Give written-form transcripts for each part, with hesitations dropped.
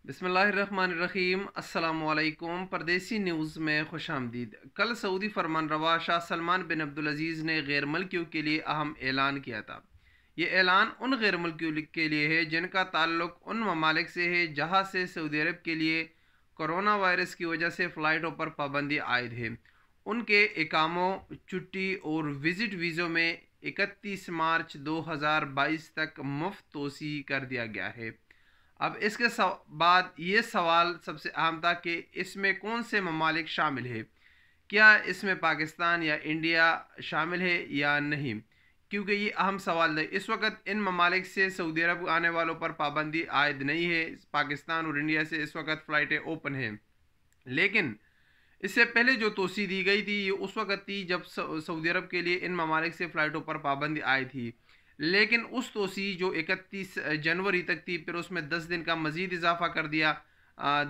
بسم اللہ الرحمن الرحیم۔ السلام علیکم۔ پردیسی نیوز میں خوش آمدید۔ کل سعودی فرمان روا شاہ سلمان بن عبدالعزیز نے غیر ملکیوں کے لیے اہم اعلان کیا تھا۔ یہ اعلان ان غیر ملکیوں کے لیے ہے جن کا تعلق ان ممالک سے ہے جہاں سے سعودی عرب کے لیے کرونا وائرس کی وجہ سے فلائٹوں پر پابندی عائد ہے۔ ان کے اقاموں، چھٹی اور وزٹ ویزوں میں 31 مارچ 2022 تک مفت توسیع کر دیا گیا ہے۔ اب اس کے بعد یہ سوال سب سے اہم تھا کہ اس میں کون سے ممالک شامل ہے؟ کیا اس میں پاکستان یا انڈیا شامل ہے یا نہیں؟ کیونکہ یہ اہم سوال ہے۔ اس وقت ان ممالک سے سعودی عرب آنے والوں پر پابندی عائد نہیں ہے۔ پاکستان اور انڈیا سے اس وقت فلائٹیں اوپن ہیں، لیکن اس سے پہلے جو توسیع دی گئی تھی یہ اس وقت تھی جب سعودی عرب کے لیے ان ممالک سے فلائٹوں پر پابندی آئی تھی، لیکن اس توسیع جو 31 جنوری تک تھی، پھر اس میں 10 دن کا مزید اضافہ کر دیا،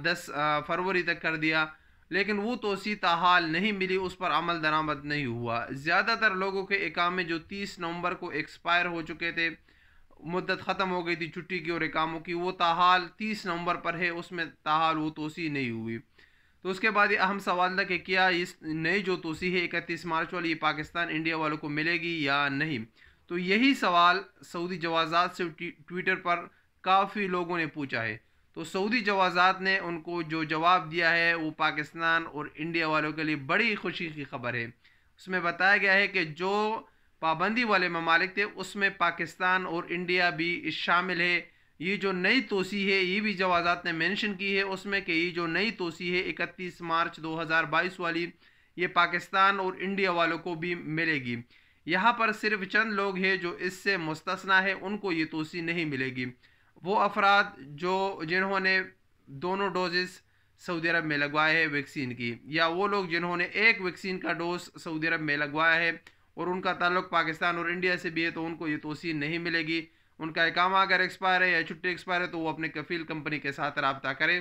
10 فروری تک کر دیا، لیکن وہ توسیع تاحال نہیں ملی، اس پر عمل درآمد نہیں ہوا۔ زیادہ تر لوگوں کے اقامے جو 30 نومبر کو ایکسپائر ہو چکے تھے، مدت ختم ہو گئی تھی چھٹی کی اور اقاموں کی، وہ تاحال 30 نومبر پر ہے، اس میں تاحال وہ توسیع نہیں ہوئی۔ تو اس کے بعد یہ اہم سوال تھا کہ کیا اس نئی جو توسیع ہے 31 مارچ والی، یہ پاکستان انڈیا والوں کو ملے گی یا نہیں؟ تو یہی سوال سعودی جوازات سے ٹویٹر پر کافی لوگوں نے پوچھا ہے۔ تو سعودی جوازات نے ان کو جو جواب دیا ہے وہ پاکستان اور انڈیا والوں کے لیے بڑی خوشی کی خبر ہے۔ اس میں بتایا گیا ہے کہ جو پابندی والے ممالک تھے اس میں پاکستان اور انڈیا بھی شامل ہے۔ یہ جو نئی توسیع ہے یہ بھی جوازات نے مینشن کی ہے اس میں کہ یہ جو نئی توسیع ہے 31 مارچ 2022 والی، یہ پاکستان اور انڈیا والوں کو بھی ملے گی۔ یہاں پر صرف چند لوگ ہیں جو اس سے مستثنا ہے، ان کو یہ توسیع نہیں ملے گی۔ وہ افراد جنہوں نے دونوں ڈوزز سعودی عرب میں لگوائے ہیں ویکسین کی، یا وہ لوگ جنہوں نے ایک ویکسین کا ڈوز سعودی عرب میں لگوایا ہے اور ان کا تعلق پاکستان اور انڈیا سے بھی ہے، تو ان کو یہ توسیع نہیں ملے گی۔ ان کا اقامہ اگر ایکسپائر ہے یا چھٹی ایکسپائر ہے تو وہ اپنے کفیل کمپنی کے ساتھ رابطہ کریں،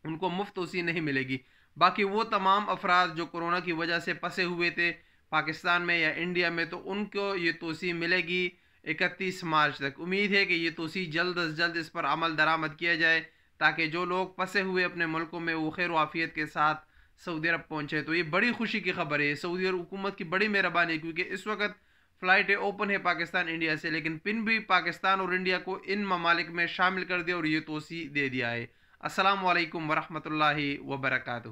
ان کو مفت توسیع نہیں ملے گی۔ باقی وہ تمام افراد جو کورونا کی وجہ سے پھنسے ہوئے تھے پاکستان میں یا انڈیا میں، تو ان کو یہ توسیع ملے گی 31 مارچ تک۔ امید ہے کہ یہ توسیع جلد از جلد اس پر عمل درآمد کیا جائے تاکہ جو لوگ پھنسے ہوئے اپنے ملکوں میں وہ خیر و عافیت کے ساتھ سعودی عرب پہنچے۔ تو یہ بڑی خوشی کی خبر ہے، سعودی عرب حکومت کی بڑی مہربانی، کیونکہ اس وقت فلائٹیں اوپن ہے پاکستان انڈیا سے، لیکن پن بھی پاکستان اور انڈیا کو ان ممالک میں شامل کر دیا اور یہ توسیع دے دیا ہے۔ السلام علیکم ورحمۃ اللہ وبرکاتہ۔